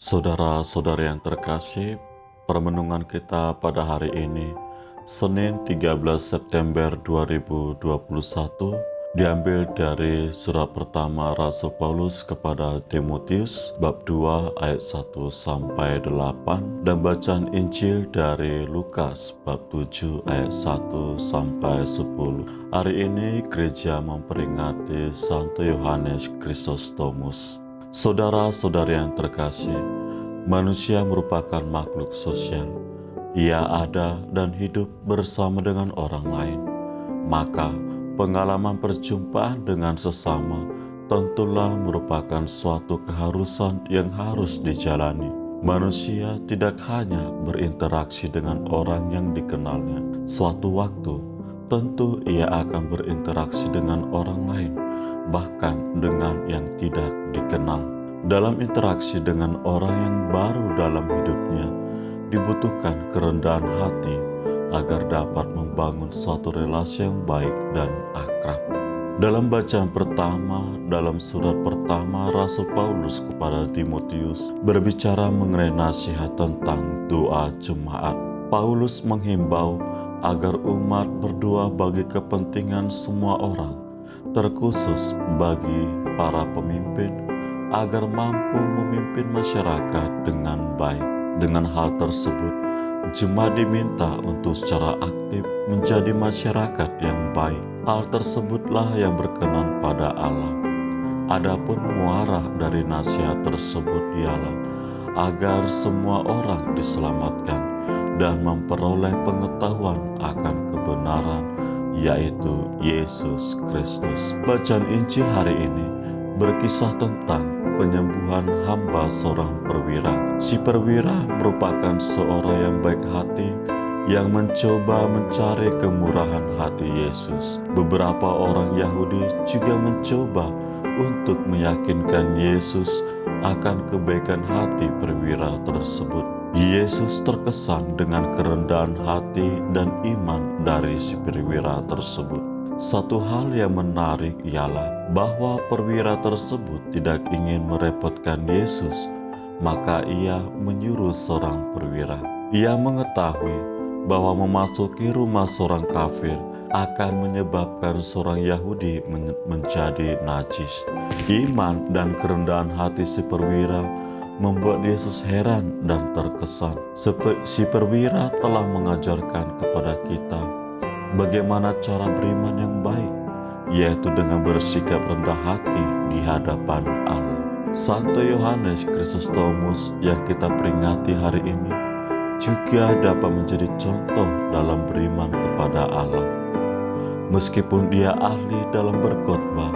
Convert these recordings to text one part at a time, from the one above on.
Saudara-saudara yang terkasih, permenungan kita pada hari ini, Senin 13 September 2021, diambil dari surat pertama Rasul Paulus kepada Timotius, bab 2 ayat 1 sampai 8, dan bacaan Injil dari Lukas, bab 7 ayat 1 sampai 10. Hari ini gereja memperingati Santo Yohanes Chrysostomus. Saudara-saudari yang terkasih, manusia merupakan makhluk sosial. Ia ada dan hidup bersama dengan orang lain. Maka, pengalaman perjumpaan dengan sesama tentulah merupakan suatu keharusan yang harus dijalani. Manusia tidak hanya berinteraksi dengan orang yang dikenalnya. Suatu waktu, tentu ia akan berinteraksi dengan orang lain, bahkan dengan yang tidak dikenal. Dalam interaksi dengan orang yang baru dalam hidupnya, dibutuhkan kerendahan hati agar dapat membangun suatu relasi yang baik dan akrab. Dalam bacaan pertama, dalam surat pertama Rasul Paulus kepada Timotius berbicara mengenai nasihat tentang doa jemaat. Paulus menghimbau agar umat berdoa bagi kepentingan semua orang, terkhusus bagi para pemimpin, agar mampu memimpin masyarakat dengan baik. Dengan hal tersebut, jemaat diminta untuk secara aktif menjadi masyarakat yang baik. Hal tersebutlah yang berkenan pada Allah. Adapun muara dari nasihat tersebut ialah agar semua orang diselamatkan dan memperoleh pengetahuan akan kebenaran, yaitu Yesus Kristus. Bacaan Injil hari ini berkisah tentang penyembuhan hamba seorang perwira. Si perwira merupakan seorang yang baik hati yang mencoba mencari kemurahan hati Yesus. Beberapa orang Yahudi juga mencoba untuk meyakinkan Yesus akan kebaikan hati perwira tersebut. Yesus terkesan dengan kerendahan hati dan iman dari si perwira tersebut. Satu hal yang menarik ialah bahwa perwira tersebut tidak ingin merepotkan Yesus, maka ia menyuruh seorang perwira. Ia mengetahui bahwa memasuki rumah seorang kafir akan menyebabkan seorang Yahudi menjadi najis. Iman dan kerendahan hati si perwira membuat Yesus heran dan terkesan. Si perwira telah mengajarkan kepada kita bagaimana cara beriman yang baik, yaitu dengan bersikap rendah hati di hadapan Allah. Santo Yohanes Chrysostomus yang kita peringati hari ini juga dapat menjadi contoh dalam beriman kepada Allah. Meskipun dia ahli dalam berkhotbah,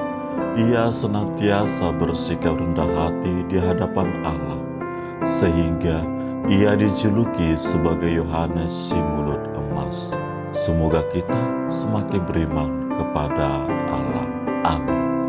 ia senantiasa bersikap rendah hati di hadapan Allah, sehingga ia dijuluki sebagai Yohanes si mulut emas. Semoga kita semakin beriman kepada Allah. Amin.